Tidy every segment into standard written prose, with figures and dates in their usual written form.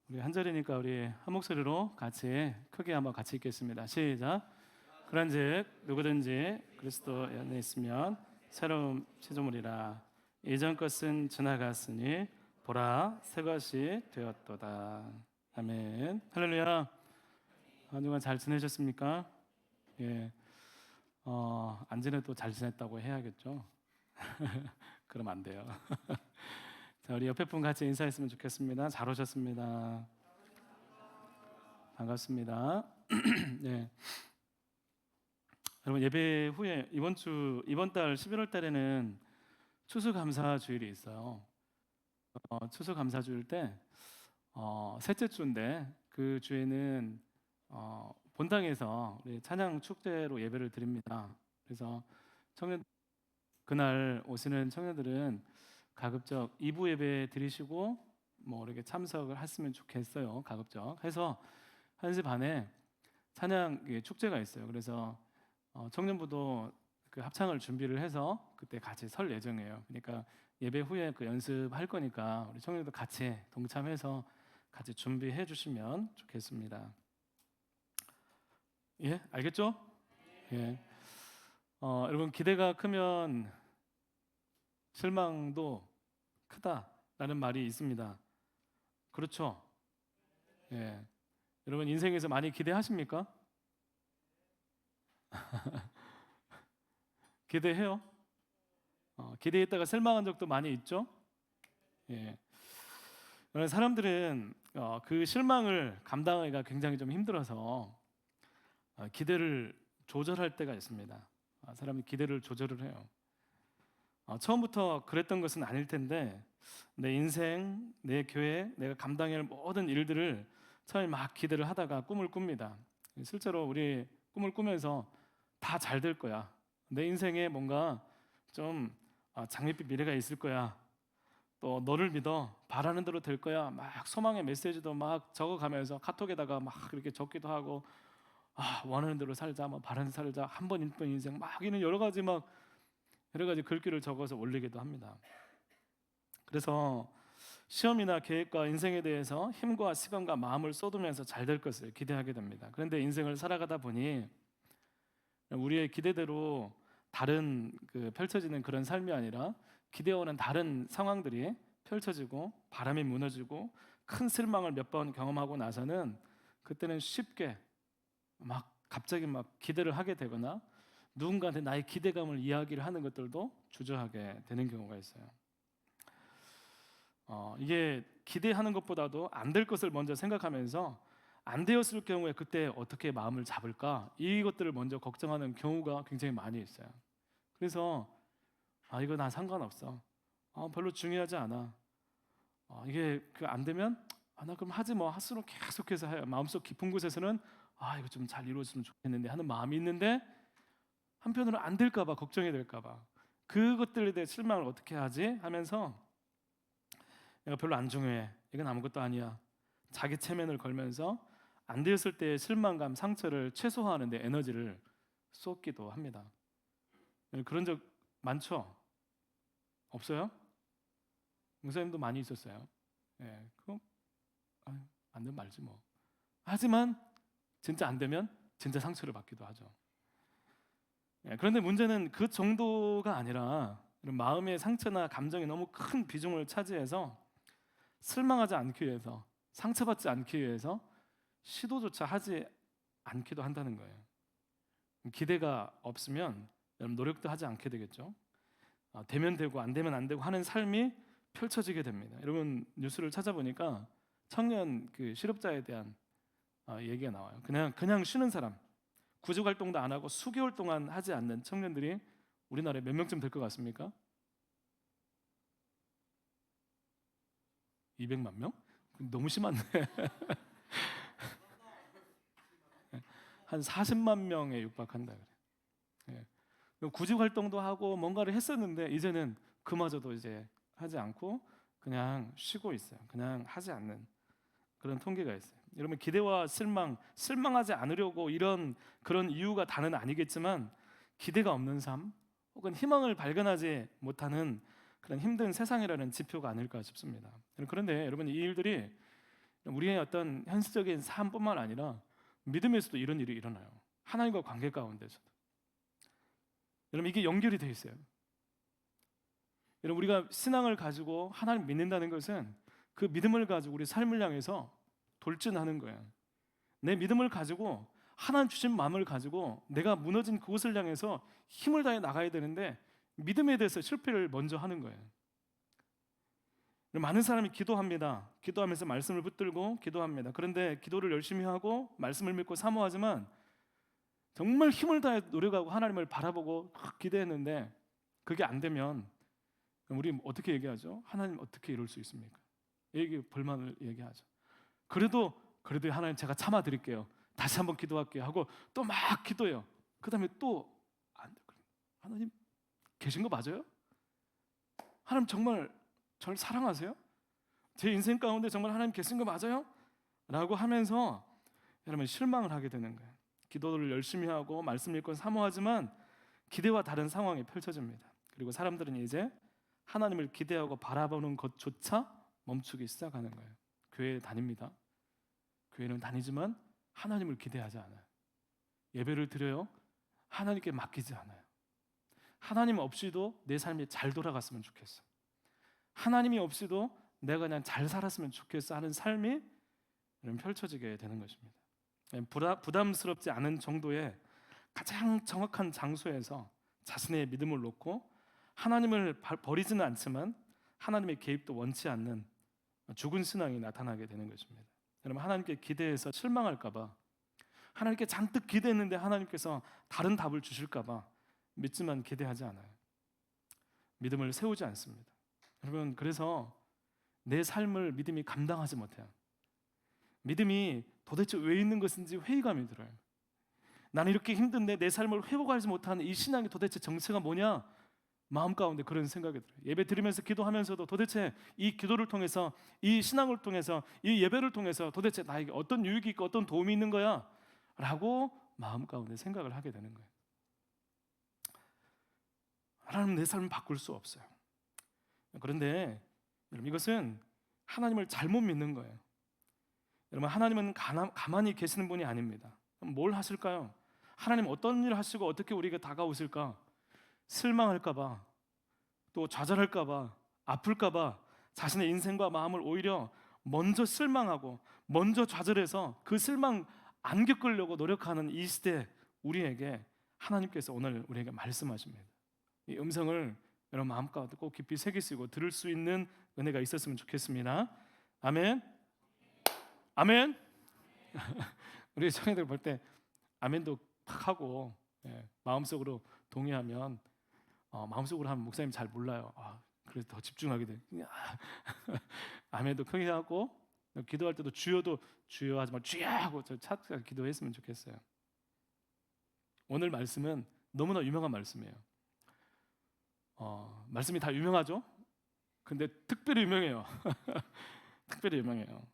우리 한 절이니까 우리 한 목소리로 같이 크게 한번 같이 읽겠습니다. 시작. 그런즉 누구든지 그리스도 안에 있으면 새로운 피조물이라. 이전 것은 지나갔으니 보라 새 것이 되었도다. 아멘. 할렐루야. 한 주간 잘 지내셨습니까? 예. 안 지내도 잘 지냈다고 해야겠죠. 그럼 안 돼요. 자, 우리 옆에 분 같이 인사했으면 좋겠습니다. 잘 오셨습니다. 반갑습니다. 네. 여러분, 예배 후에 이번 달 11월 달에는 추수감사 주일이 있어요. 추수감사 주일 때 셋째 주인데 그 주에는 본당에서 우리 찬양 축제로 예배를 드립니다. 그래서 그날 오시는 청년들은 가급적 2부 예배 드리시고 뭐 이렇게 참석을 했으면 좋겠어요. 가급적 해서 1시 반에 찬양 축제가 있어요. 그래서 청년부도 그 합창을 준비를 해서 그때 같이 설 예정이에요. 그러니까 예배 후에 그 연습할 거니까 우리 청년도 같이 동참해서 같이 준비해 주시면 좋겠습니다. 예, 알겠죠? 예. 여러분, 기대가 크면 실망도 크다라는 말이 있습니다. 그렇죠? 예. 여러분, 인생에서 많이 기대하십니까? 기대해요? 기대했다가 실망한 적도 많이 있죠? 예. 사람들은 그 실망을 감당하기가 굉장히 좀 힘들어서 기대를 조절할 때가 있습니다. 사람이 기대를 조절을 해요. 처음부터 그랬던 것은 아닐 텐데 내 인생, 내 교회, 내가 감당해야 할 모든 일들을 처음에 막 기대를 하다가 꿈을 꿉니다. 실제로 우리 꿈을 꾸면서 다 잘 될 거야. 내 인생에 뭔가 좀 장밋빛 미래가 있을 거야. 또 너를 믿어. 바라는 대로 될 거야. 막 소망의 메시지도 막 적어가면서 카톡에다가 막 이렇게 적기도 하고 원하는 대로 살자, 뭐 바라는 살자, 한 번 인생 인생 막 이런 여러 가지 글귀를 적어서 올리기도 합니다. 그래서 시험이나 계획과 인생에 대해서 힘과 시간과 마음을 쏟으면서 잘 될 것을 기대하게 됩니다. 그런데 인생을 살아가다 보니 우리의 기대대로 다른 펼쳐지는 그런 삶이 아니라 기대와는 다른 상황들이 펼쳐지고 바람이 무너지고 큰 실망을 몇 번 경험하고 나서는 그때는 쉽게 갑자기 기대를 하게 되거나 누군가한테 나의 기대감을 이야기를 하는 것들도 주저하게 되는 경우가 있어요. 이게 기대하는 것보다도 안 될 것을 먼저 생각하면서 안 되었을 경우에 그때 어떻게 마음을 잡을까, 이것들을 먼저 걱정하는 경우가 굉장히 많이 있어요. 그래서 이거 나 상관없어, 별로 중요하지 않아, 이게 안 되면 나 그럼 하지 뭐, 할수록 계속해서 해요. 마음속 깊은 곳에서는 이거 좀 잘 이루어졌으면 좋겠는데 하는 마음이 있는데 한편으로 안 될까 봐 걱정이 될까 봐 그것들에 대해 실망을 어떻게 하지 하면서 내가 별로 안 중요해, 이건 아무것도 아니야, 자기 체면을 걸면서 안 되었을 때의 실망감, 상처를 최소화하는 데 에너지를 쏟기도 합니다. 그런 적 많죠? 없어요? 목사님도 많이 있었어요. 그럼 안 되면 말지 뭐. 하지만 진짜 안 되면 진짜 상처를 받기도 하죠. 그런데 문제는 그 정도가 아니라 이런 마음의 상처나 감정이 너무 큰 비중을 차지해서 실망하지 않기 위해서, 상처받지 않기 위해서 시도조차 하지 않기도 한다는 거예요. 기대가 없으면 노력도 하지 않게 되겠죠. 되면 되고 안 되면 안 되고 하는 삶이 펼쳐지게 됩니다. 여러분, 뉴스를 찾아보니까 청년 실업자에 대한 얘기가 나와요. 그냥 쉬는 사람, 구직 활동도 안 하고 수개월 동안 하지 않는 청년들이 우리나라에 몇 명쯤 될 것 같습니까? 200만 명? 너무 심한데. 한 40만 명에 육박한다 그래. 구직 활동도 하고 뭔가를 했었는데 이제는 그마저도 이제 하지 않고 그냥 쉬고 있어요. 그냥 하지 않는 그런 통계가 있어요. 여러분, 기대와 실망하지 않으려고 그런 이유가 다는 아니겠지만 기대가 없는 삶 혹은 희망을 발견하지 못하는 그런 힘든 세상이라는 지표가 아닐까 싶습니다. 그런데 여러분, 이 일들이 우리의 어떤 현실적인 삶뿐만 아니라 믿음에서도 이런 일이 일어나요. 하나님과 관계 가운데서도. 여러분, 이게 연결이 돼 있어요. 여러분, 우리가 신앙을 가지고 하나님 믿는다는 것은 그 믿음을 가지고 우리 삶을 향해서 돌진하는 거예요. 내 믿음을 가지고 하나님 주신 마음을 가지고 내가 무너진 그곳을 향해서 힘을 다해 나가야 되는데 믿음에 대해서 실패를 먼저 하는 거예요. 많은 사람이 기도합니다. 기도하면서 말씀을 붙들고 기도합니다. 그런데 기도를 열심히 하고 말씀을 믿고 사모하지만 정말 힘을 다해 노력하고 하나님을 바라보고 기대했는데 그게 안 되면 우리 어떻게 얘기하죠? 하나님 어떻게 이럴 수 있습니까? 이게 불만을 얘기하죠. 그래도 하나님 제가 참아 드릴게요. 다시 한번 기도할게요 하고 또 막 기도해요. 그다음에 또 안 돼. 하나님 계신 거 맞아요? 하나님 정말 저를 사랑하세요? 제 인생 가운데 정말 하나님 계신 거 맞아요? 라고 하면서 여러분 실망을 하게 되는 거예요. 기도를 열심히 하고 말씀 읽고 사모하지만 기대와 다른 상황이 펼쳐집니다. 그리고 사람들은 이제 하나님을 기대하고 바라보는 것조차 멈추기 시작하는 거예요. 교회에 다닙니다. 교회는 다니지만 하나님을 기대하지 않아요. 예배를 드려요. 하나님께 맡기지 않아요. 하나님 없이도 내 삶이 잘 돌아갔으면 좋겠어. 하나님이 없이도 내가 그냥 잘 살았으면 좋겠어 하는 삶이 펼쳐지게 되는 것입니다. 부담스럽지 않은 정도의 가장 정확한 장소에서 자신의 믿음을 놓고 하나님을 버리지는 않지만 하나님의 개입도 원치 않는 죽은 신앙이 나타나게 되는 것입니다. 여러분, 하나님께 기대해서 실망할까 봐, 하나님께 잔뜩 기대했는데 하나님께서 다른 답을 주실까 봐 믿지만 기대하지 않아요. 믿음을 세우지 않습니다. 여러분, 그래서 내 삶을 믿음이 감당하지 못해요. 믿음이 도대체 왜 있는 것인지 회의감이 들어요. 나는 이렇게 힘든데 내 삶을 회복하지 못하는 이 신앙이 도대체 정체가 뭐냐? 마음 가운데 그런 생각이 들어요. 예배 드리면서 기도하면서도 도대체 이 기도를 통해서, 이 신앙을 통해서, 이 예배를 통해서 도대체 나에게 어떤 유익이 있고 어떤 도움이 있는 거야? 라고 마음 가운데 생각을 하게 되는 거예요. 하나님, 내 삶을 바꿀 수 없어요. 그런데 여러분, 이것은 하나님을 잘못 믿는 거예요. 여러분, 하나님은 가만히 계시는 분이 아닙니다. 뭘 하실까요? 하나님 어떤 일을 하시고 어떻게 우리에게 다가오실까? 실망할까 봐, 또 좌절할까 봐, 아플까 봐 자신의 인생과 마음을 오히려 먼저 실망하고 먼저 좌절해서 그 실망 안 겪으려고 노력하는 이 시대 우리에게 하나님께서 오늘 우리에게 말씀하십니다. 이 음성을 여러분 마음가운데 꼭 깊이 새기시고 들을 수 있는 은혜가 있었으면 좋겠습니다. 아멘. 아멘. 우리 청년들 볼 때 아멘도 팍 하고 마음속으로 동의하면 마음속으로 하면 목사님 잘 몰라요. 그래서 더 집중하게 돼. 아멘도 크게 하고 기도할 때도 주여도 주여 하지 말고 주여 하고 저 찾아 기도했으면 좋겠어요. 오늘 말씀은 너무나 유명한 말씀이에요. 말씀이 다 유명하죠? 근데 특별히 유명해요. 특별히 유명해요.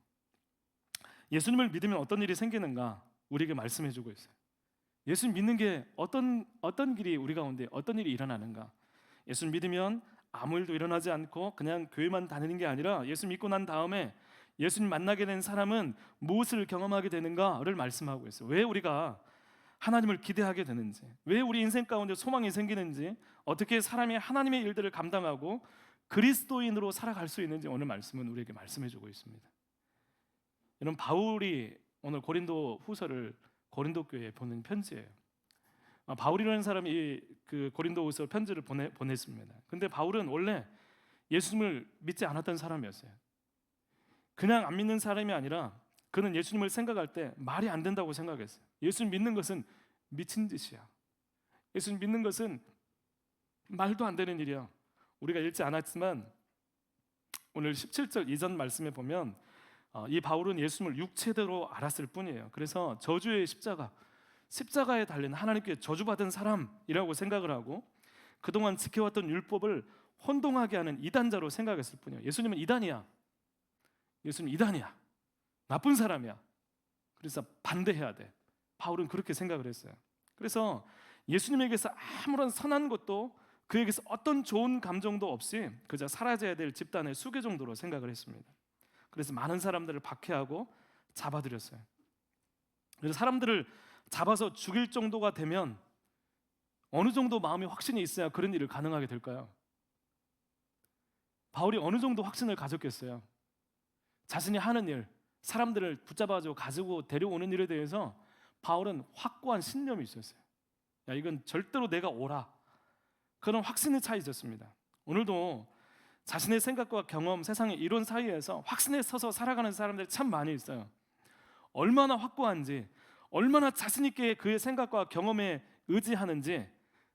예수님을 믿으면 어떤 일이 생기는가 우리에게 말씀해주고 있어요. 예수님 믿는 게 어떤 길이 우리 가운데 어떤 일이 일어나는가? 예수님 믿으면 아무 일도 일어나지 않고 그냥 교회만 다니는 게 아니라 예수 믿고 난 다음에 예수님 만나게 된 사람은 무엇을 경험하게 되는가를 말씀하고 있어요. 왜 우리가 하나님을 기대하게 되는지, 왜 우리 인생 가운데 소망이 생기는지, 어떻게 사람이 하나님의 일들을 감당하고 그리스도인으로 살아갈 수 있는지 오늘 말씀은 우리에게 말씀해주고 있습니다. 여러분, 바울이 오늘 고린도 후서를 고린도 교회에 보낸 편지예요. 바울이라는 사람이 그 고린도 후서 편지를 보냈습니다. 근데 바울은 원래 예수님을 믿지 않았던 사람이었어요. 그냥 안 믿는 사람이 아니라 그는 예수님을 생각할 때 말이 안 된다고 생각했어요. 예수님 믿는 것은 미친 짓이야. 예수님 믿는 것은 말도 안 되는 일이야. 우리가 읽지 않았지만 오늘 17절 이전 말씀에 보면 이 바울은 예수님을 육체대로 알았을 뿐이에요. 그래서 저주의 십자가에 달린 하나님께 저주받은 사람이라고 생각을 하고 그동안 지켜왔던 율법을 혼동하게 하는 이단자로 생각했을 뿐이에요. 예수님은 이단이야. 예수님 이단이야. 나쁜 사람이야. 그래서 반대해야 돼. 바울은 그렇게 생각을 했어요. 그래서 예수님에게서 아무런 선한 것도 그에게서 어떤 좋은 감정도 없이 그저 사라져야 될 집단의 수괴 정도로 생각을 했습니다. 그래서 많은 사람들을 박해하고 잡아들였어요. 그래서 사람들을 잡아서 죽일 정도가 되면 어느 정도 마음이 확신이 있어야 그런 일을 가능하게 될까요? 바울이 어느 정도 확신을 가졌겠어요? 자신이 하는 일, 사람들을 붙잡아서 가지고 데려오는 일에 대해서 바울은 확고한 신념이 있었어요. 야, 이건 절대로 내가 옳아. 그런 확신의 차이 있었습니다. 오늘도 자신의 생각과 경험, 세상의 이론 사이에서 확신에 서서 살아가는 사람들이 참 많이 있어요. 얼마나 확고한지, 얼마나 자신 있게 그의 생각과 경험에 의지하는지,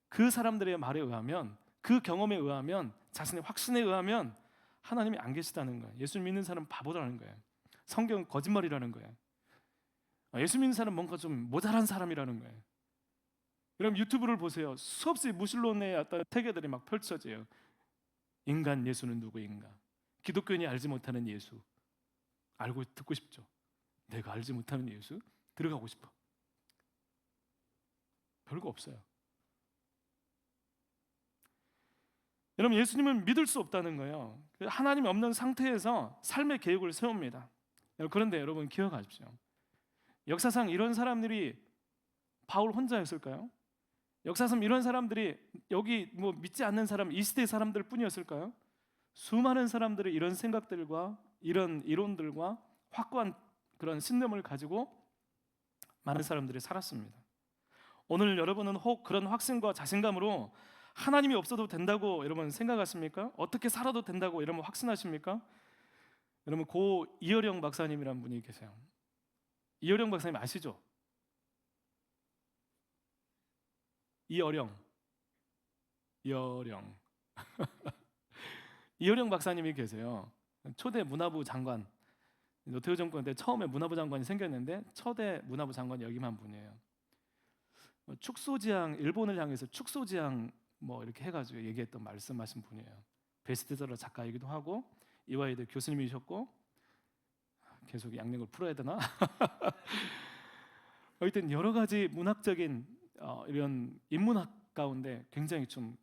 그 사람들의 말에 의하면, 그 경험에 의하면, 자신의 확신에 의하면 하나님이 안 계시다는 거예요. 예수 믿는 사람 바보라는 거예요. 성경은 거짓말이라는 거예요. 예수 믿는 사람 뭔가 좀 모자란 사람이라는 거예요. 여러분 유튜브를 보세요. 수없이 무신론의 어떤 세계들이 막 펼쳐져요. 인간 예수는 누구인가? 기독교인이 알지 못하는 예수. 알고 듣고 싶죠. 내가 알지 못하는 예수? 들어가고 싶어. 별거 없어요. 여러분 예수님은 믿을 수 없다는 거예요. 하나님이 없는 상태에서 삶의 계획을 세웁니다. 그런데 여러분 기억하십시오. 역사상 이런 사람들이 바울 혼자였을까요? 역사상 이런 사람들이 여기 뭐 믿지 않는 사람, 이 시대 사람들 뿐이었을까요? 수많은 사람들이 이런 생각들과 이런 이론들과 확고한 그런 신념을 가지고 많은 사람들이 살았습니다. 오늘 여러분은 혹 그런 확신과 자신감으로 하나님이 없어도 된다고 여러분 생각하십니까? 어떻게 살아도 된다고 여러분 확신하십니까? 여러분 고 이어령 박사님이라는 분이 계세요. 이어령 박사님 아시죠? 이어령 이어령 박사님이 계세요. 초대 문화부 장관, 노태우 정권 때 처음에 문화부 장관이 생겼는데 초대 문화부 장관이 여기만 분이에요. 축소지향, 일본을 향해서 축소지향 뭐 이렇게 해가지고 얘기했던 말씀하신 분이에요. 베스트셀러 작가이기도 하고 이화여대 교수님이셨고, 계속 양력을 풀어야 되나? 하여튼 여러 가지 문학적인 이런 인문학 가운데 굉장히 좀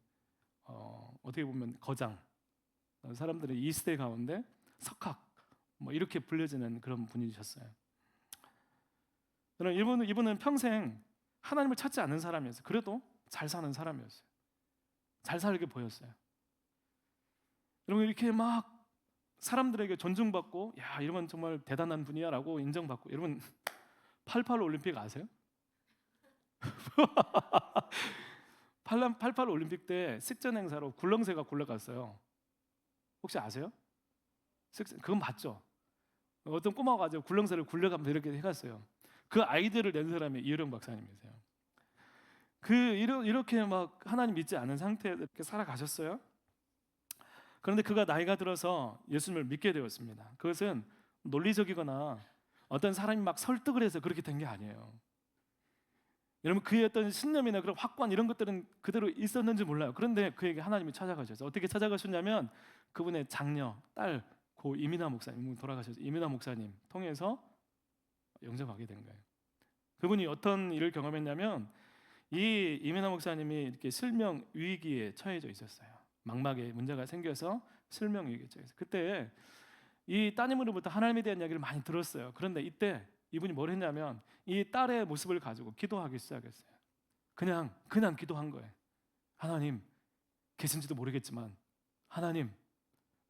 어떻게 보면 거장, 사람들의 이 시대 가운데 석학 뭐 이렇게 불려지는 그런 분이셨어요. 저는 이분은 평생 하나님을 찾지 않는 사람이었어요. 그래도 잘 사는 사람이었어요. 잘 살게 보였어요. 여러분 이렇게 막 사람들에게 존중받고, 야 이러면 정말 대단한 분이야라고 인정받고. 여러분 88 올림픽 아세요? 88 올림픽 때 식전 행사로 굴렁쇠가 굴러갔어요. 혹시 아세요? 그건 맞죠? 어떤 꼬마가 가지고 굴렁쇠를 굴려가면서 이렇게 해갔어요. 그 아이디어를 낸 사람이 이어령 박사님이세요. 이렇게 막 하나님 믿지 않은 상태에서 이렇게 살아가셨어요. 그런데 그가 나이가 들어서 예수님을 믿게 되었습니다. 그것은 논리적이거나 어떤 사람이 막 설득을 해서 그렇게 된 게 아니에요. 여러분 그의 어떤 신념이나 그런 확고한 이런 것들은 그대로 있었는지 몰라요. 그런데 그에게 하나님이 찾아가셔서 어떻게 찾아가셨냐면 그분의 장녀, 딸, 고 이민아 목사님, 돌아가셔서 이민아 목사님 통해서 영접하게 된 거예요. 그분이 어떤 일을 경험했냐면 이 이민아 목사님이 이렇게 실명 위기에 처해져 있었어요. 망막에 문제가 생겨서 실명 위기에 처해서, 그때 이 따님으로부터 하나님에 대한 이야기를 많이 들었어요. 그런데 이때 이분이 뭘 했냐면 이 딸의 모습을 가지고 기도하기 시작했어요. 그냥 기도한 거예요. 하나님 계신지도 모르겠지만 하나님,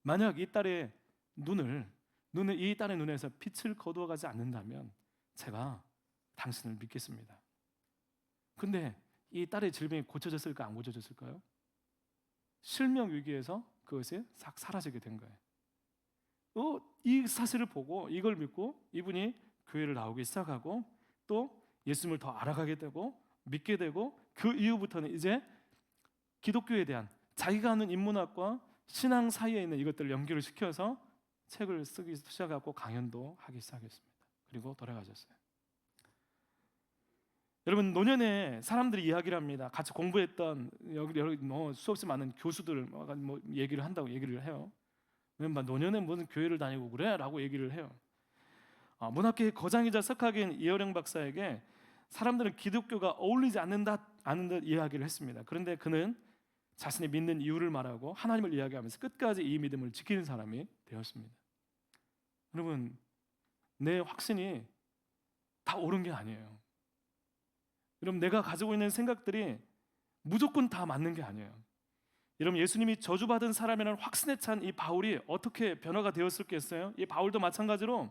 만약 이 딸의 이 딸의 눈에서 빛을 거두어가지 않는다면 제가 당신을 믿겠습니다. 근데 이 딸의 질병이 고쳐졌을까 안 고쳐졌을까요? 실명 위기에서 그것이 싹 사라지게 된 거예요. 이 사실을 보고 이걸 믿고 이분이 교회를 나오기 시작하고 또 예수님을 더 알아가게 되고 믿게 되고, 그 이후부터는 이제 기독교에 대한 자기가 하는 인문학과 신앙 사이에 있는 이것들을 연결을 시켜서 책을 쓰기 시작하고 강연도 하기 시작했습니다. 그리고 돌아가셨어요. 여러분 노년에 사람들이 이야기를 합니다. 같이 공부했던 여기 수없이 많은 교수들 뭐 얘기를 한다고 얘기를 해요. 왜 노년에 무슨 교회를 다니고 그래? 라고 얘기를 해요. 문학계의 거장이자 석학인 이어령 박사에게 사람들은 기독교가 어울리지 않는 듯 이야기를 했습니다. 그런데 그는 자신이 믿는 이유를 말하고 하나님을 이야기하면서 끝까지 이 믿음을 지키는 사람이 되었습니다. 여러분, 내 확신이 다 옳은 게 아니에요. 여러분, 내가 가지고 있는 생각들이 무조건 다 맞는 게 아니에요. 여러분, 예수님이 저주받은 사람이라는 확신에 찬 이 바울이 어떻게 변화가 되었을겠어요? 이 바울도 마찬가지로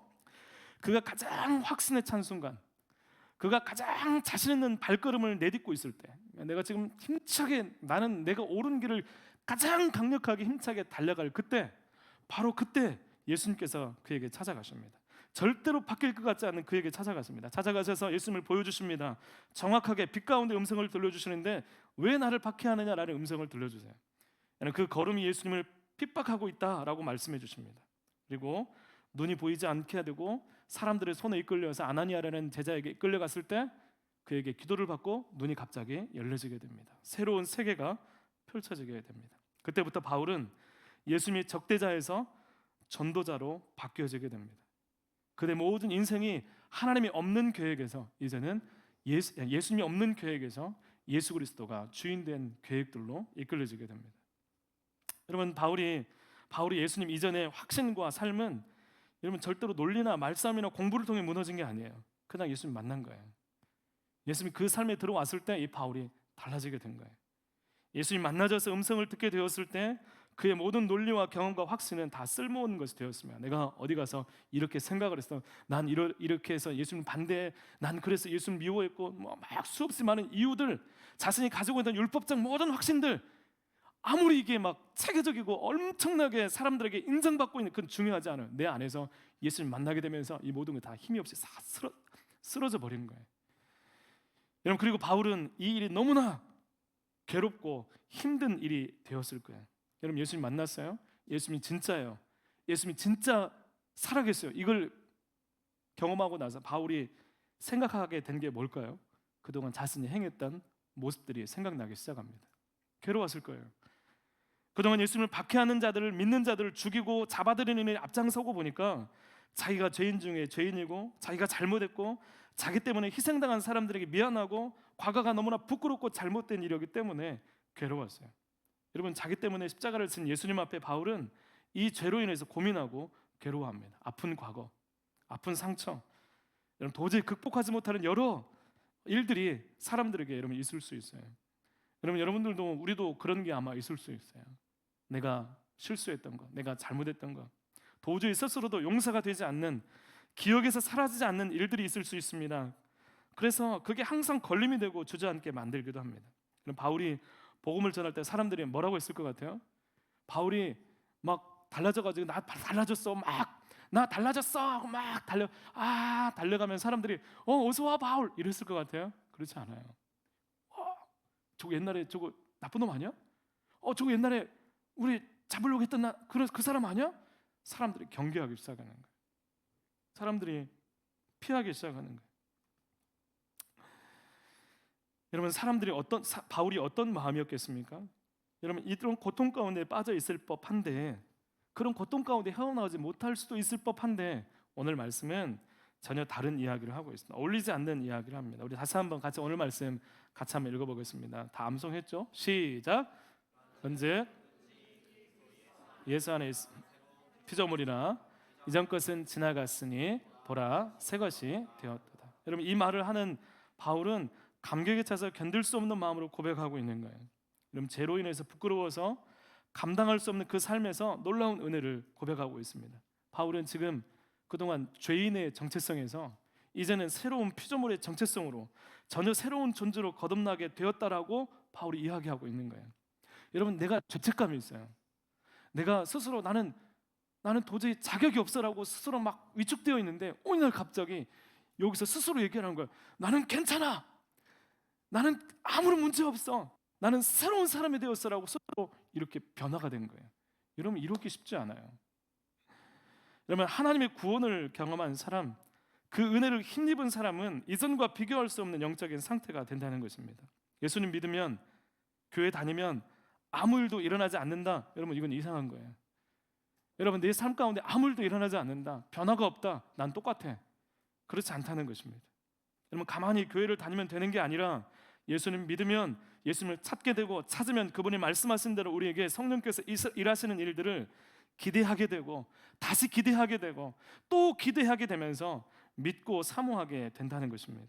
그가 가장 확신에 찬 순간, 그가 가장 자신 있는 발걸음을 내딛고 있을 때, 내가 지금 힘차게, 나는 내가 옳은 길을 가장 강력하게 힘차게 달려갈 그때, 바로 그때 예수님께서 그에게 찾아가십니다. 절대로 바뀔 것 같지 않은 그에게 찾아가십니다. 찾아가셔서 예수님을 보여주십니다. 정확하게 빛 가운데 음성을 들려주시는데, 왜 나를 박해하느냐라는 음성을 들려주세요. 그 걸음이 예수님을 핍박하고 있다라고 말씀해 주십니다. 그리고 눈이 보이지 않게 되고 사람들의 손에 이끌려서 아나니아라는 제자에게 이끌려갔을 때 그에게 기도를 받고 눈이 갑자기 열려지게 됩니다. 새로운 세계가 펼쳐지게 됩니다. 그때부터 바울은 예수님의 적대자에서 전도자로 바뀌어지게 됩니다. 그의 모든 인생이 하나님이 없는 계획에서 이제는 예수님이 없는 계획에서 예수 그리스도가 주인된 계획들로 이끌려지게 됩니다. 여러분, 바울이 예수님 이전의 확신과 삶은 여러분 절대로 논리나 말싸움이나 공부를 통해 무너진 게 아니에요. 그냥 예수님 만난 거예요. 예수님이 그 삶에 들어왔을 때 이 바울이 달라지게 된 거예요. 예수님 만나셔서 음성을 듣게 되었을 때 그의 모든 논리와 경험과 확신은 다 쓸모없는 것이 되었으며, 내가 어디 가서 이렇게 생각을 했어, 난 이렇게 해서 예수님 반대해, 난 그래서 예수님 미워했고, 막 수없이 많은 이유들, 자신이 가지고 있는 율법적 모든 확신들, 아무리 이게 막 체계적이고 엄청나게 사람들에게 인정받고 있는, 그건 중요하지 않아요. 내 안에서 예수님 만나게 되면서 이 모든 게 다 힘이 없이 다 쓰러져 버리는 거예요. 여러분, 그리고 바울은 이 일이 너무나 괴롭고 힘든 일이 되었을 거예요. 여러분, 예수님 만났어요? 예수님이 진짜예요. 예수님이 진짜 살아계세요. 이걸 경험하고 나서 바울이 생각하게 된 게 뭘까요? 그동안 자신이 행했던 모습들이 생각나기 시작합니다. 괴로웠을 거예요. 그동안 예수님을 박해하는 자들을, 믿는 자들을 죽이고 잡아들이는 일에 앞장서고 보니까 자기가 죄인 중에 죄인이고, 자기가 잘못했고, 자기 때문에 희생당한 사람들에게 미안하고, 과거가 너무나 부끄럽고 잘못된 일이었기 때문에 괴로웠어요. 여러분, 자기 때문에 십자가를 진 예수님 앞에 바울은 이 죄로 인해서 고민하고 괴로워합니다. 아픈 과거, 아픈 상처, 여러분 도저히 극복하지 못하는 여러 일들이 사람들에게 여러분 있을 수 있어요. 여러분, 여러분들도, 우리도 그런 게 아마 있을 수 있어요. 내가 실수했던 거, 내가 잘못했던 거, 도저히 스스로도 용서가 되지 않는, 기억에서 사라지지 않는 일들이 있을 수 있습니다. 그래서 그게 항상 걸림이 되고 주저앉게 만들기도 합니다. 그럼 바울이 복음을 전할 때 사람들이 뭐라고 했을 것 같아요? 바울이 막 달라져가지고, 나 달라졌어, 나 달라졌어 하고 막 달려가면 사람들이 어서 와 바울 이랬을 것 같아요? 그렇지 않아요. 저거 옛날에 저거 나쁜 놈 아니야? 저거 옛날에 우리 잡으려고 했던 그 사람 아니야? 사람들이 경계하기 시작하는 거예요. 사람들이 피하기 시작하는 거예요. 여러분, 바울이 어떤 마음이었겠습니까? 여러분, 이런 고통 가운데 빠져 있을 법한데, 그런 고통 가운데 헤어나오지 못할 수도 있을 법한데, 오늘 말씀은 전혀 다른 이야기를 하고 있습니다. 어울리지 않는 이야기를 합니다. 우리 다시 한번 같이 오늘 말씀 같이 한번 읽어보겠습니다. 다 암송했죠? 시작. 언제 예수 안에 피조물이나 이전 것은 지나갔으니 보라 새 것이 되었도다. 여러분, 이 말을 하는 바울은 감격에 차서 견딜 수 없는 마음으로 고백하고 있는 거예요. 여러분, 죄로 인해서 부끄러워서 감당할 수 없는 그 삶에서 놀라운 은혜를 고백하고 있습니다. 바울은 지금 그동안 죄인의 정체성에서 이제는 새로운 피조물의 정체성으로 전혀 새로운 존재로 거듭나게 되었다라고 바울이 이야기하고 있는 거예요. 여러분, 내가 죄책감이 있어요. 내가 스스로 나는 도저히 자격이 없어라고 스스로 막 위축되어 있는데, 어느 날 갑자기 여기서 스스로 얘기하는 거예요. 나는 괜찮아. 나는 아무런 문제 없어. 나는 새로운 사람이 되었어라고 스스로 이렇게 변화가 된 거예요. 여러분, 이렇게 쉽지 않아요. 여러분, 하나님의 구원을 경험한 사람, 그 은혜를 힘입은 사람은 이전과 비교할 수 없는 영적인 상태가 된다는 것입니다. 예수님 믿으면, 교회 다니면 아무 일도 일어나지 않는다. 여러분, 이건 이상한 거예요. 여러분, 내 삶 가운데 아무 일도 일어나지 않는다, 변화가 없다, 난 똑같아, 그렇지 않다는 것입니다. 여러분, 가만히 교회를 다니면 되는 게 아니라 예수님 믿으면, 예수님을 찾게 되고, 찾으면 그분이 말씀하신 대로 우리에게 성령께서 일하시는 일들을 기대하게 되고 다시 기대하게 되고 또 기대하게 되면서 믿고 사모하게 된다는 것입니다.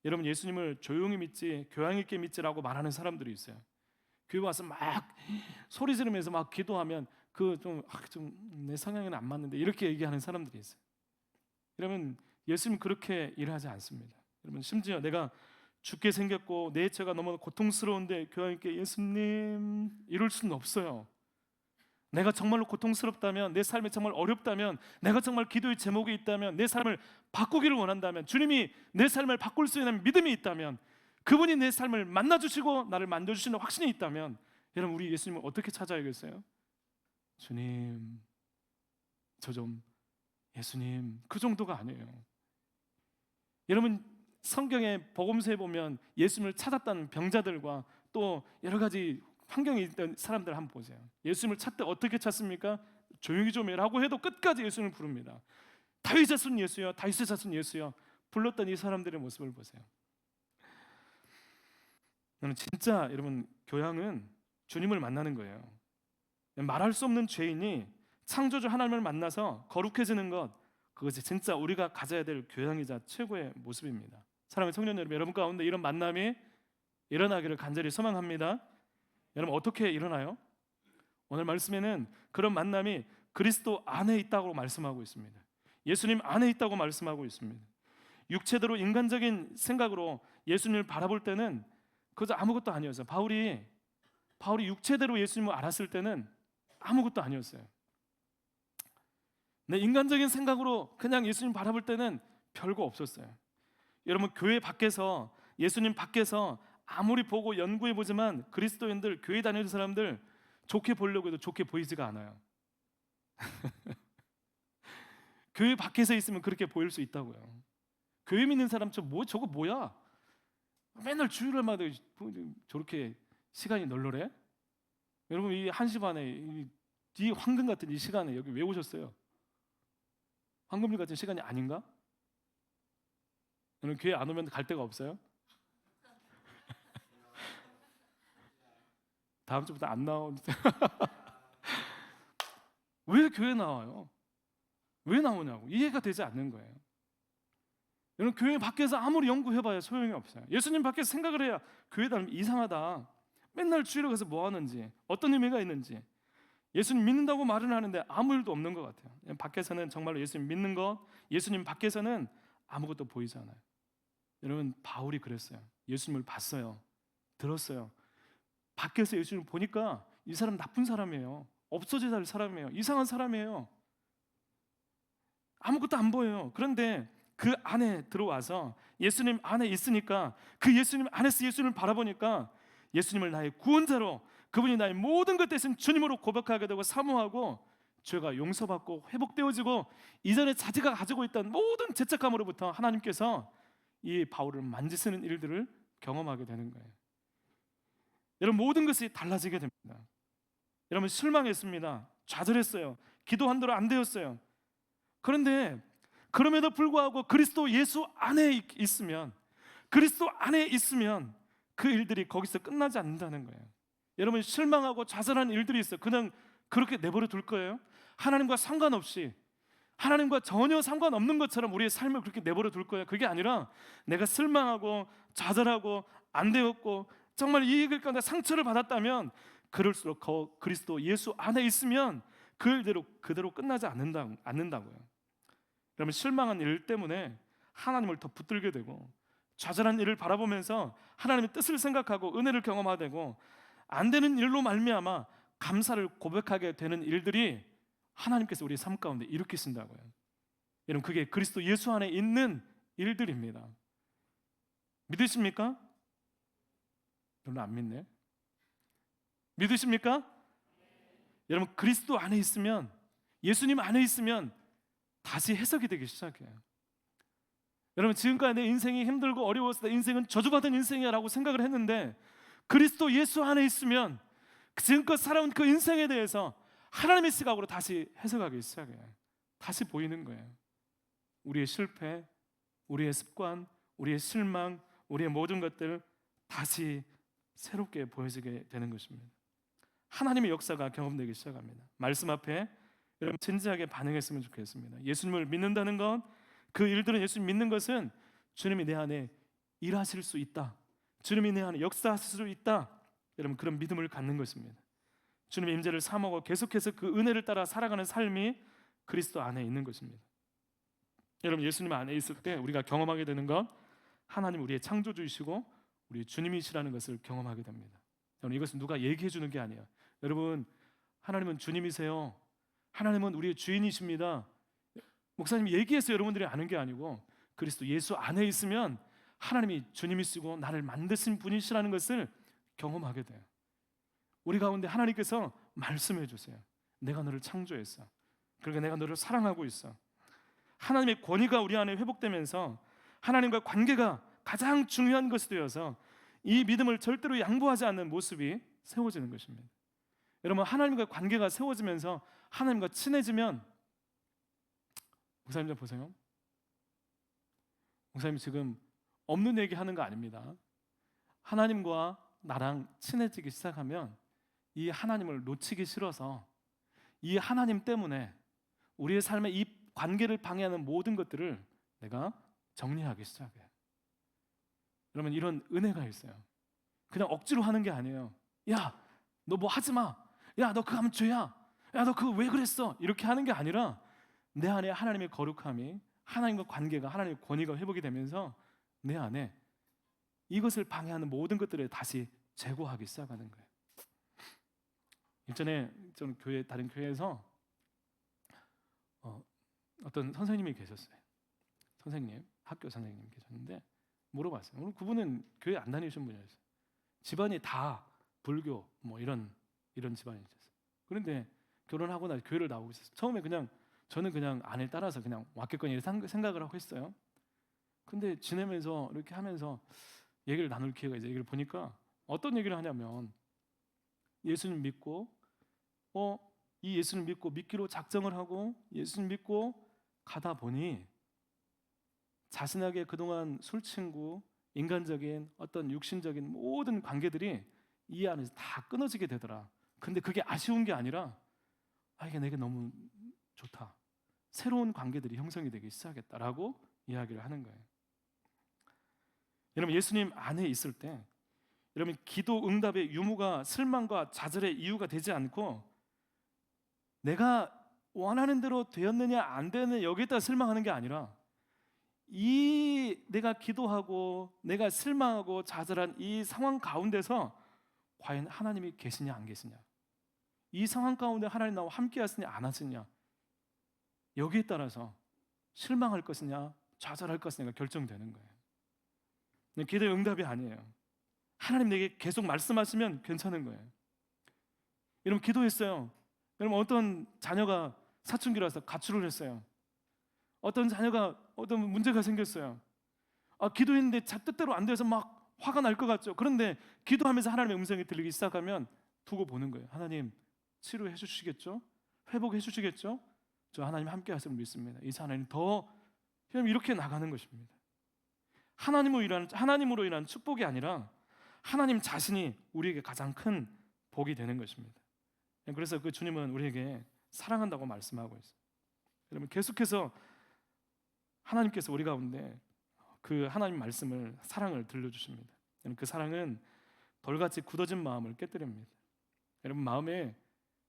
여러분, 예수님을 조용히 믿지 교양 있게 믿지라고 말하는 사람들이 있어요. 교회 와서 막 소리 지르면서 막 기도하면 그 좀 내 성향에는 안 맞는데 이렇게 얘기하는 사람들이 있어요. 여러분, 예수님 그렇게 일하지 않습니다. 여러분, 심지어 내가 죽게 생겼고 내 죄가 너무 고통스러운데 교양 있게 예수님 이럴 수는 없어요. 내가 정말로 고통스럽다면, 내 삶이 정말 어렵다면, 내가 정말 기도의 제목이 있다면, 내 삶을 바꾸기를 원한다면, 주님이 내 삶을 바꿀 수 있는 믿음이 있다면, 그분이 내 삶을 만나주시고 나를 만져주시는 확신이 있다면, 여러분, 우리 예수님을 어떻게 찾아야겠어요? 주님, 저 좀, 예수님, 그 정도가 아니에요. 여러분, 성경의 복음서에 보면 예수님을 찾았다는 병자들과 또 여러 가지 환경에 있던 사람들 한번 보세요. 예수님을 찾되 어떻게 찾습니까? 조용히 좀 해라고 해도 끝까지 예수님을 부릅니다. 다윗의 자손 예수여, 다윗의 자손 예수여 불렀던 이 사람들의 모습을 보세요. 진짜 여러분, 교양은 주님을 만나는 거예요. 말할 수 없는 죄인이 창조주 하나님을 만나서 거룩해지는 것, 그것이 진짜 우리가 가져야 될 교양이자 최고의 모습입니다. 사랑하는 청년 여러분 가운데 이런 만남이 일어나기를 간절히 소망합니다. 여러분, 어떻게 일어나요? 오늘 말씀에는 그런 만남이 그리스도 안에 있다고 말씀하고 있습니다. 예수님 안에 있다고 말씀하고 있습니다. 육체대로 인간적인 생각으로 예수님을 바라볼 때는 그저 아무것도 아니었어요. 바울이 육체대로 예수님을 알았을 때는 아무것도 아니었어요. 내 인간적인 생각으로 그냥 예수님 바라볼 때는 별거 없었어요. 여러분, 교회 밖에서, 예수님 밖에서 아무리 보고 연구해 보지만 그리스도인들, 교회 다니는 사람들 좋게 보려고 해도 좋게 보이지가 않아요. 교회 밖에서 있으면 그렇게 보일 수 있다고요. 교회 믿는 사람 저거 뭐야? 맨날 주일마다 저렇게 시간이 널널해? 여러분, 이 1시 반에 이 황금 같은 이 시간에 여기 왜 오셨어요? 황금일 같은 시간이 아닌가? 여러분, 교회 안 오면 갈 데가 없어요? 다음 주부터 안 나오는데 왜 교회 나와요? 왜 나오냐고 이해가 되지 않는 거예요. 여러분, 교회 밖에서 아무리 연구해봐야 소용이 없어요. 예수님 밖에서 생각을 해야 교회 다니면 이상하다. 맨날 주일에 가서 뭐 하는지, 어떤 의미가 있는지, 예수님 믿는다고 말은 하는데 아무 일도 없는 것 같아요. 밖에서는 정말로 예수님 믿는 것, 예수님 밖에서는 아무것도 보이지 않아요. 여러분, 바울이 그랬어요. 예수님을 봤어요. 들었어요. 밖에서 예수님을 보니까 이 사람 나쁜 사람이에요. 없어져야 할 사람이에요. 이상한 사람이에요. 아무것도 안 보여요. 그런데 그 안에 들어와서 예수님 안에 있으니까, 그 예수님 안에서 예수님을 바라보니까 예수님을 나의 구원자로, 그분이 나의 모든 것 대신 주님으로 고백하게 되고 사모하고 죄가 용서받고 회복되어지고 이전에 자기가 가지고 있던 모든 죄책감으로부터 하나님께서 이 바울을 만지시는 일들을 경험하게 되는 거예요. 여러분, 모든 것이 달라지게 됩니다. 여러분, 실망했습니다. 좌절했어요. 기도한 대로 안 되었어요. 그런데 그럼에도 불구하고 그리스도 예수 안에 있으면, 그리스도 안에 있으면 그 일들이 거기서 끝나지 않는다는 거예요. 여러분, 실망하고 좌절한 일들이 있어요. 그냥 그렇게 내버려 둘 거예요? 하나님과 상관없이, 하나님과 전혀 상관없는 것처럼 우리의 삶을 그렇게 내버려 둘 거예요? 그게 아니라 내가 실망하고 좌절하고 안 되었고 정말 이 일 가운데 상처를 받았다면 그럴수록 그리스도 예수 안에 있으면 그 일대로 그대로 끝나지 않는다고요. 그러면 실망한 일 때문에 하나님을 더 붙들게 되고, 좌절한 일을 바라보면서 하나님의 뜻을 생각하고 은혜를 경험하게 되고, 안 되는 일로 말미암아 감사를 고백하게 되는 일들이 하나님께서 우리 삶 가운데 일으키신다고요. 여러분, 그게 그리스도 예수 안에 있는 일들입니다. 믿으십니까? 별로 안 믿네. 믿으십니까? 여러분, 그리스도 안에 있으면, 예수님 안에 있으면 다시 해석이 되기 시작해요. 여러분, 지금까지 내 인생이 힘들고 어려웠을 때 인생은 저주받은 인생이야 라고 생각을 했는데, 그리스도 예수 안에 있으면 지금껏 살아온 그 인생에 대해서 하나님의 시각으로 다시 해석하기 시작해요. 다시 보이는 거예요. 우리의 실패, 우리의 습관, 우리의 실망, 우리의 모든 것들 다시 새롭게 보여지게 되는 것입니다. 하나님의 역사가 경험되기 시작합니다. 말씀 앞에 여러분 진지하게 반응했으면 좋겠습니다. 예수님을 믿는다는 것, 그 일들은 예수님 믿는 것은 주님이 내 안에 일하실 수 있다, 주님이 내 안에 역사하실 수 있다, 여러분 그런 믿음을 갖는 것입니다. 주님의 임재를 사모하고 계속해서 그 은혜를 따라 살아가는 삶이 그리스도 안에 있는 것입니다. 여러분 예수님 안에 있을 때 우리가 경험하게 되는 것, 하나님 우리의 창조주이시고 우리 주님이시라는 것을 경험하게 됩니다. 여러분 이것은 누가 얘기해 주는 게 아니에요. 여러분 하나님은 주님이세요, 하나님은 우리의 주인이십니다, 목사님이 얘기해서 여러분들이 아는 게 아니고 그리스도 예수 안에 있으면 하나님이 주님이시고 나를 만드신 분이시라는 것을 경험하게 돼요. 우리 가운데 하나님께서 말씀해 주세요. 내가 너를 창조했어, 그러니까 내가 너를 사랑하고 있어. 하나님의 권위가 우리 안에 회복되면서 하나님과 관계가 가장 중요한 것이 되어서 이 믿음을 절대로 양보하지 않는 모습이 세워지는 것입니다. 여러분 하나님과 관계가 세워지면서 하나님과 친해지면, 목사님 좀 보세요. 목사님 지금 없는 얘기 하는 거 아닙니다. 하나님과 나랑 친해지기 시작하면 이 하나님을 놓치기 싫어서 이 하나님 때문에 우리의 삶의 이 관계를 방해하는 모든 것들을 내가 정리하기 시작해요. 여러분 이런 은혜가 있어요. 그냥 억지로 하는 게 아니에요. 야, 너 뭐 하지 마. 야, 너 그거 하면 죄야. 야, 너 그거 왜 그랬어? 이렇게 하는 게 아니라 내 안에 하나님의 거룩함이, 하나님과 관계가, 하나님의 권위가 회복이 되면서 내 안에 이것을 방해하는 모든 것들을 다시 제거하기 시작하는 거예요. 예전에 저는 다른 교회에서 어떤 선생님이 계셨어요. 선생님, 학교 선생님 계셨는데 물어봤어요. 오늘 그분은 교회 안 다니신 분이었어요. 집안이 다 불교 뭐 이런 집안이셨어요. 그런데 결혼하고 나서 교회를 나오고 있었어요. 처음에 저는 그냥 아내를 따라서 그냥 왔겠거니 이렇게 생각을 하고 했어요. 근데 지내면서 이렇게 하면서 얘기를 나눌 기회가 이제 얘기를 보니까 어떤 얘기를 하냐면, 예수님 믿고 이 예수님 믿고 믿기로 작정을 하고 예수님 믿고 가다 보니 자신에게 그동안 술친구, 인간적인 어떤 육신적인 모든 관계들이 이 안에서 다 끊어지게 되더라. 근데 그게 아쉬운 게 아니라 이게 내게 너무 좋다, 새로운 관계들이 형성이 되기 시작했다라고 이야기를 하는 거예요. 여러분 예수님 안에 있을 때 여러분 기도 응답의 유무가 실망과 좌절의 이유가 되지 않고 내가 원하는 대로 되었느냐 안 되느냐 여기에 따라 실망하는 게 아니라 이 내가 기도하고 내가 실망하고 좌절한 이 상황 가운데서 과연 하나님이 계시냐 안 계시냐, 이 상황 가운데 하나님 나와 함께 하시냐 안 하시냐, 여기에 따라서 실망할 것이냐 좌절할 것이냐가 결정되는 거예요. 기도의 응답이 아니에요. 하나님 내게 계속 말씀하시면 괜찮은 거예요. 여러분 기도했어요. 여러분 어떤 자녀가 사춘기로 와서 가출을 했어요. 어떤 자녀가 어떤 문제가 생겼어요. 기도했는데 뜻대로 안 돼서 막 화가 날 것 같죠. 그런데 기도하면서 하나님의 음성이 들리기 시작하면 두고 보는 거예요. 하나님 치료해 주시겠죠? 회복해 주시겠죠? 저 하나님 함께 하심을 믿습니다. 이 하나님 더 이렇게 나가는 것입니다. 하나님으로 인한 축복이 아니라 하나님 자신이 우리에게 가장 큰 복이 되는 것입니다. 그래서 그 주님은 우리에게 사랑한다고 말씀하고 있어요. 여러분 계속해서 하나님께서 우리 가운데 그 하나님 말씀을, 사랑을 들려주십니다. 그 사랑은 돌같이 굳어진 마음을 깨뜨립니다. 여러분 마음에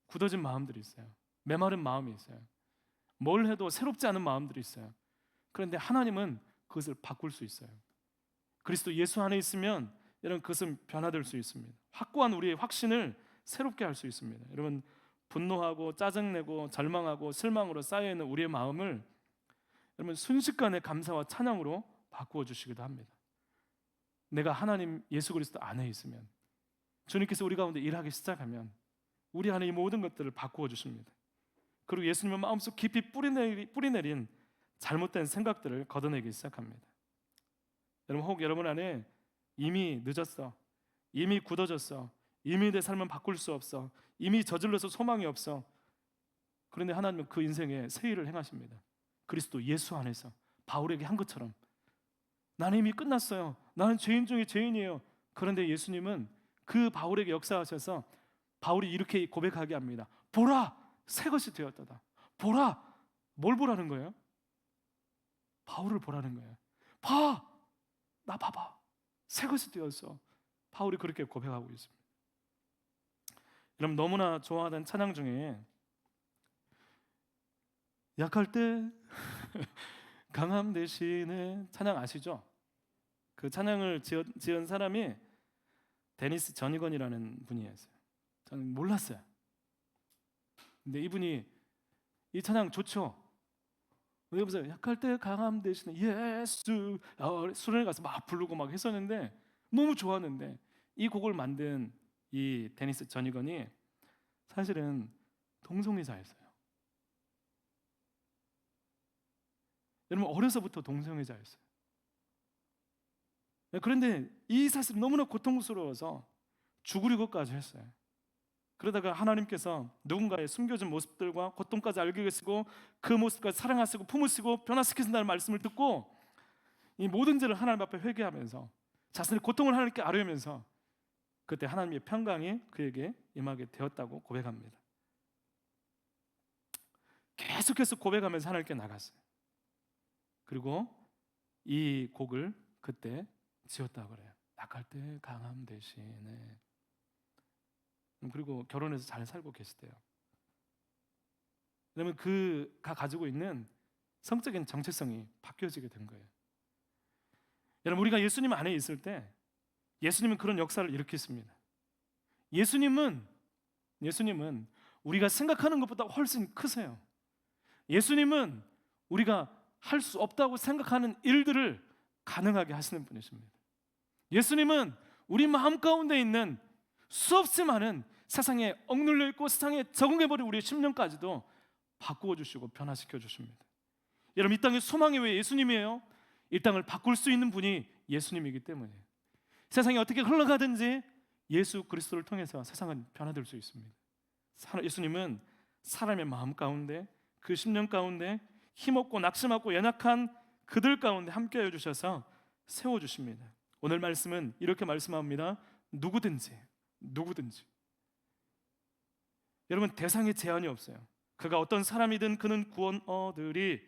굳어진 마음들이 있어요. 메마른 마음이 있어요. 뭘 해도 새롭지 않은 마음들이 있어요. 그런데 하나님은 그것을 바꿀 수 있어요. 그리스도 예수 안에 있으면 여러분 그것은 변화될 수 있습니다. 확고한 우리의 확신을 새롭게 할 수 있습니다. 여러분 분노하고 짜증내고 절망하고 실망으로 쌓여있는 우리의 마음을 여러분 순식간에 감사와 찬양으로 바꾸어 주시기도 합니다. 내가 하나님 예수 그리스도 안에 있으면, 주님께서 우리 가운데 일하기 시작하면 우리 안에 이 모든 것들을 바꾸어 주십니다. 그리고 예수님의 마음속 깊이 뿌리내린 잘못된 생각들을 걷어내기 시작합니다. 여러분 혹 여러분 안에 이미 늦었어, 이미 굳어졌어, 이미 내 삶은 바꿀 수 없어, 이미 저질러서 소망이 없어. 그런데 하나님은 그 인생에 새 일을 행하십니다. 그리스도 예수 안에서 바울에게 한 것처럼 나는 이미 끝났어요, 나는 죄인 중에 죄인이에요. 그런데 예수님은 그 바울에게 역사하셔서 바울이 이렇게 고백하게 합니다. 보라, 새 것이 되었도다. 보라. 뭘 보라는 거예요? 바울을 보라는 거예요. 봐, 나 봐봐. 새것이 되었어. 바울이 그렇게 고백하고 있습니다. 여러분, 너무나 좋아하던 찬양 중에 약할 때 강함 대신에 찬양 아시죠? 그 찬양을 지은 사람이 데니스 전이건이라는 분이었어요. 저는 몰랐어요. 근데 이분이 이 찬양 좋죠? 여보세요. 약할 때 강함 대신에 예수 수련회 가서 막 부르고 막 했었는데 너무 좋았는데 이 곡을 만든 이 데니스 전이건이 사실은 동성애자였어요. 여러분, 어려서부터 동성애자였어요. 그런데 이 사실이 너무나 고통스러워서 죽으려고까지 했어요. 그러다가 하나님께서 누군가의 숨겨진 모습들과 고통까지 알게 하시고 그 모습까지 사랑하시고 품으시고 변화시키신다는 말씀을 듣고 이 모든 죄를 하나님 앞에 회개하면서 자신의 고통을 하나님께 아뢰면서 그때 하나님의 평강이 그에게 임하게 되었다고 고백합니다. 계속해서 고백하면서 하나님께 나갔어요. 그리고 이 곡을 그때 지었다고 그래요. 약할 때 강함 대신에. 그리고 결혼해서 잘 살고 계시대요. 왜냐면 그가 가지고 있는 성적인 정체성이 바뀌어지게 된 거예요. 여러분, 우리가 예수님 안에 있을 때 예수님은 그런 역사를 일으켰습니다. 예수님은 우리가 생각하는 것보다 훨씬 크세요. 예수님은 우리가 할 수 없다고 생각하는 일들을 가능하게 하시는 분이십니다. 예수님은 우리 마음 가운데 있는 수없이 많은 세상에 억눌려 있고 세상에 적응해버린 우리의 심령까지도 바꾸어 주시고 변화시켜 주십니다. 여러분, 이 땅의 소망이 왜 예수님이에요? 이 땅을 바꿀 수 있는 분이 예수님이기 때문이에요. 세상이 어떻게 흘러가든지 예수 그리스도를 통해서 세상은 변화될 수 있습니다. 예수님은 사람의 마음 가운데, 그 심령 가운데 힘없고 낙심하고 연약한 그들 가운데 함께해 주셔서 세워주십니다. 오늘 말씀은 이렇게 말씀합니다. 누구든지. 여러분, 대상에 제한이 없어요. 그가 어떤 사람이든 그는 구원 얻으리.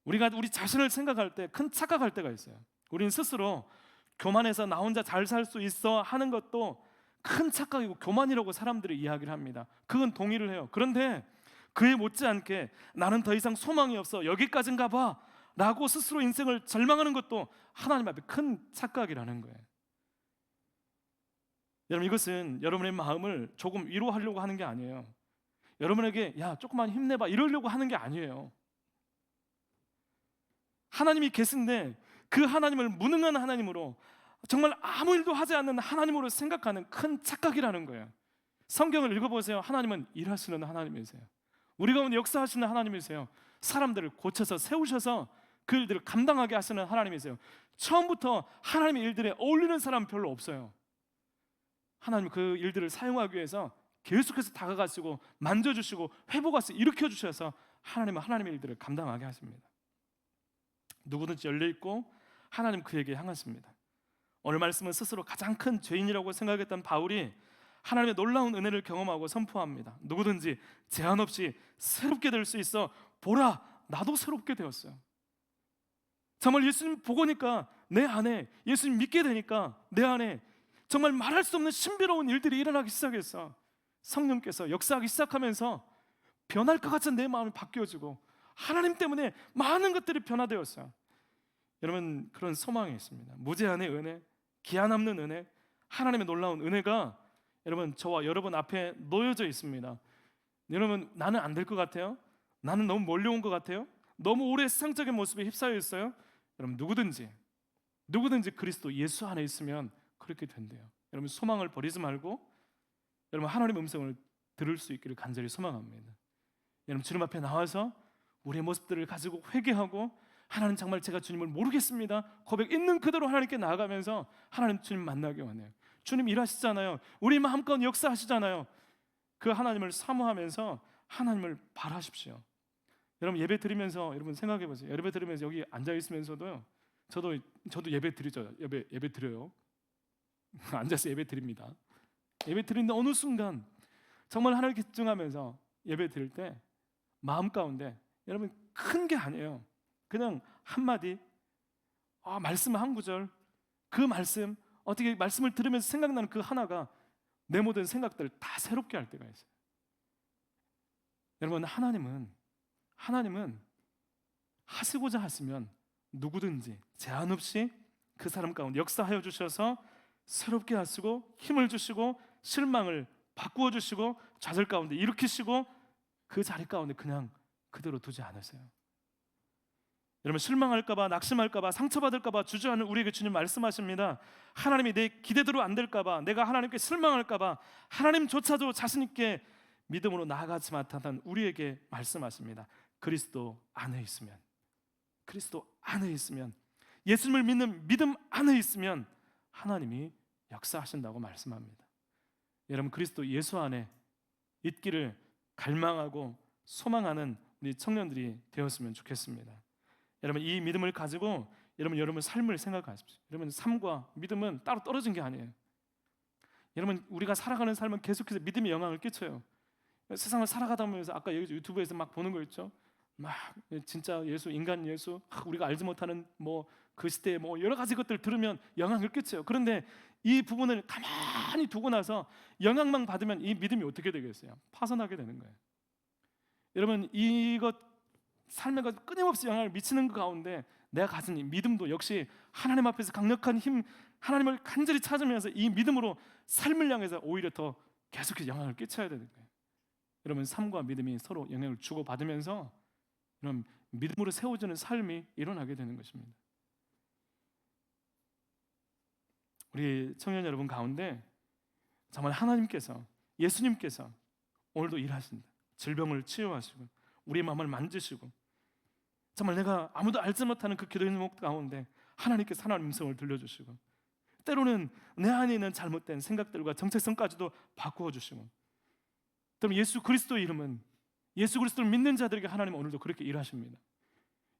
우리가 우리 자신을 생각할 때 큰 착각할 때가 있어요. 우리는 스스로 교만해서 나 혼자 잘 살 수 있어 하는 것도 큰 착각이고 교만이라고 사람들이 이야기를 합니다. 그건 동의를 해요. 그런데 그에 못지않게 나는 더 이상 소망이 없어, 여기까지인가 봐 라고 스스로 인생을 절망하는 것도 하나님 앞에 큰 착각이라는 거예요. 여러분, 이것은 여러분의 마음을 조금 위로하려고 하는 게 아니에요. 여러분에게 야 조금만 힘내봐 이러려고 하는 게 아니에요. 하나님이 계신데 그 하나님을 무능한 하나님으로, 정말 아무 일도 하지 않는 하나님으로 생각하는 큰 착각이라는 거예요. 성경을 읽어보세요. 하나님은 일하시는 하나님이세요. 우리 가운데 역사하시는 하나님이세요. 사람들을 고쳐서 세우셔서 그 일들을 감당하게 하시는 하나님이세요. 처음부터 하나님의 일들에 어울리는 사람 별로 없어요. 하나님 그 일들을 사용하기 위해서 계속해서 다가가시고 만져주시고 회복하시고 일으켜주셔서 하나님은 하나님의 일들을 감당하게 하십니다. 누구든지 열려있고 하나님 그에게 향하십니다. 오늘 말씀은 스스로 가장 큰 죄인이라고 생각했던 바울이 하나님의 놀라운 은혜를 경험하고 선포합니다. 누구든지 제한 없이 새롭게 될 수 있어 보라, 나도 새롭게 되었어요. 정말 예수님 보고니까 내 안에, 예수님 믿게 되니까 내 안에 정말 말할 수 없는 신비로운 일들이 일어나기 시작했어. 성령께서 역사하기 시작하면서 변할 것 같은 내 마음이 바뀌어지고 하나님 때문에 많은 것들이 변화되었어요. 여러분, 그런 소망이 있습니다. 무제한의 은혜, 기한 없는 은혜, 하나님의 놀라운 은혜가 여러분 저와 여러분 앞에 놓여져 있습니다. 여러분, 나는 안 될 것 같아요? 나는 너무 몰려온 것 같아요? 너무 오래 세상적인 모습에 휩싸여 있어요? 여러분, 누구든지 그리스도 예수 안에 있으면 그렇게 된대요. 여러분, 소망을 버리지 말고 여러분 하나님의 음성을 들을 수 있기를 간절히 소망합니다. 여러분, 주님 앞에 나와서 우리의 모습들을 가지고 회개하고 하나님 정말 제가 주님을 모르겠습니다 고백 있는 그대로 하나님께 나아가면서 하나님 주님 만나기 원해요. 주님 일하시잖아요. 우리 마음 가운데 역사하시잖아요. 그 하나님을 사모하면서 하나님을 바라십시오. 여러분, 예배 드리면서 여러분 생각해 보세요. 예배 드리면서 여기 앉아 있으면서도요. 저도 예배 드리죠. 예배 드려요. 앉아서 예배 드립니다. 예배 드리는데 어느 순간 정말 하나님께 집중하면서 예배 드릴 때 마음 가운데 여러분 큰 게 아니에요. 그냥 한마디, 말씀 한 구절, 그 말씀, 어떻게 말씀을 들으면서 생각나는 그 하나가 내 모든 생각들을 다 새롭게 할 때가 있어요. 여러분, 하나님은 하시고자 하시면 누구든지 제한 없이 그 사람 가운데 역사하여 주셔서 새롭게 하시고 힘을 주시고 실망을 바꾸어 주시고 좌절 가운데 일으키시고 그 자리 가운데 그냥 그대로 두지 않으세요. 여러분, 실망할까봐, 낙심할까봐, 상처받을까봐 주저하는 우리에게 주님 말씀하십니다. 하나님이 내 기대대로 안 될까봐, 내가 하나님께 실망할까봐 하나님조차도 자신 있게 믿음으로 나아가지 못하는 우리에게 말씀하십니다. 그리스도 안에 있으면, 예수님을 믿는 믿음 안에 있으면 하나님이 역사하신다고 말씀합니다. 여러분, 그리스도 예수 안에 있기를 갈망하고 소망하는 우리 청년들이 되었으면 좋겠습니다. 여러분, 이 믿음을 가지고 여러분 삶을 생각하십시오. 여러분, 삶과 믿음은 따로 떨어진 게 아니에요. 여러분, 우리가 살아가는 삶은 계속해서 믿음이 영향을 끼쳐요. 세상을 살아가다 보면서 아까 여기 유튜브에서 막 보는 거 있죠. 막 진짜 예수, 인간 예수, 우리가 알지 못하는 그 시대의 여러 가지 것들 들으면 영향을 끼쳐요. 그런데 이 부분을 가만히 두고 나서 영향만 받으면 이 믿음이 어떻게 되겠어요? 파손하게 되는 거예요. 여러분, 이것 삶에 끊임없이 영향을 미치는 그 가운데 내가 가진 이 믿음도 역시 하나님 앞에서 강력한 힘, 하나님을 간절히 찾으면서 이 믿음으로 삶을 향해서 오히려 더 계속해서 영향을 끼쳐야 되는 거예요. 여러분, 삶과 믿음이 서로 영향을 주고받으면서 이런 믿음으로 세워지는 삶이 일어나게 되는 것입니다. 우리 청년 여러분 가운데 정말 하나님께서, 예수님께서 오늘도 일하신다. 질병을 치유하시고 우리의 마음을 만지시고 정말 내가 아무도 알지 못하는 그 기도의 제목 가운데 하나님께서 하나님 음성을 들려주시고 때로는 내 안에 있는 잘못된 생각들과 정체성까지도 바꾸어 주시고, 그럼 예수 그리스도의 이름은, 예수 그리스도를 믿는 자들에게 하나님 오늘도 그렇게 일하십니다.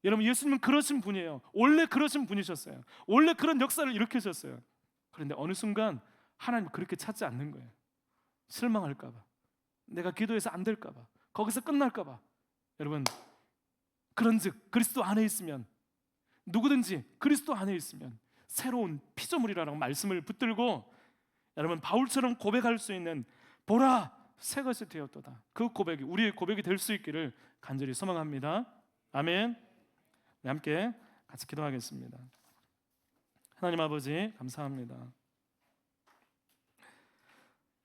여러분, 예수님은 그러신 분이에요. 원래 그러신 분이셨어요. 원래 그런 역사를 일으키셨어요. 그런데 어느 순간 하나님 그렇게 찾지 않는 거예요. 실망할까 봐, 내가 기도해서 안 될까 봐, 거기서 끝날까 봐. 여러분, 그런즉 그리스도 안에 있으면, 누구든지 그리스도 안에 있으면 새로운 피조물이라는 말씀을 붙들고 여러분, 바울처럼 고백할 수 있는 보라 새 것이 되었도다, 그 고백이 우리의 고백이 될 수 있기를 간절히 소망합니다. 아멘. 네, 함께 같이 기도하겠습니다. 하나님 아버지, 감사합니다.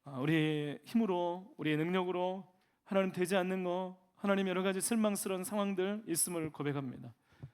우리의 힘으로, 우리의 능력으로 하나님 되지 않는 거, 하나님 여러 가지 실망스러운 상황들 있음을 고백합니다.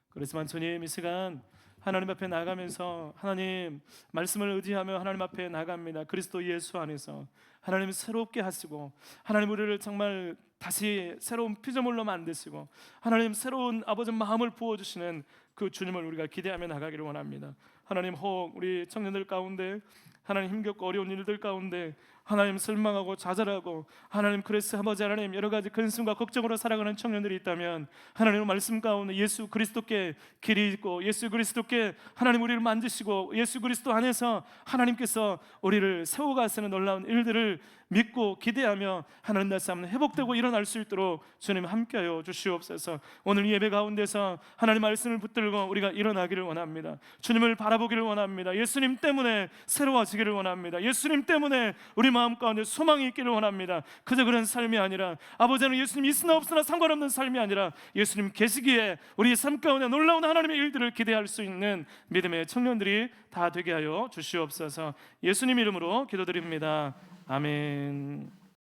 그렇지만 주님, 이 시간 하나님 앞에 나가면서 하나님 말씀을 의지하며 하나님 앞에 나갑니다. 그리스도 예수 안에서 하나님 새롭게 하시고, 하나님 우리를 정말 다시 새로운 피조물로 만드시고, 하나님 새로운 아버지 마음을 부어주시는 그 주님을 우리가 기대하며 나가기를 원합니다. 하나님, 혹 우리 청년들 가운데 하나님 힘겹고 어려운 일들 가운데 하나님 실망하고 좌절하고 하나님 그래서 아버지 하나님 여러 가지 근심과 걱정으로 살아가는 청년들이 있다면 하나님의 말씀 가운데 예수 그리스도께 길이 있고 예수 그리스도께 하나님 우리를 만지시고 예수 그리스도 안에서 하나님께서 우리를 세워가시는 놀라운 일들을 믿고 기대하며 하나님 나라의 삶은 회복되고 일어날 수 있도록 주님 함께하여 주시옵소서. 오늘 예배 가운데서 하나님 말씀을 붙들고 우리가 일어나기를 원합니다. 주님을 바라보기를 원합니다. 예수님 때문에 새로워지기를 원합니다. 예수님 때문에 우리 마음 가운데 소망이 있기를 원합니다. 그저 그런 삶이 아니라 아버지는 예수님 있으나 없으나 상관없는 삶이 아니라 예수님 계시기에 우리 삶 가운데 놀라운 하나님의 일들을 기대할 수 있는 믿음의 청년들이 다 되게 하여 주시옵소서. 예수님 이름으로 기도드립니다. 아멘.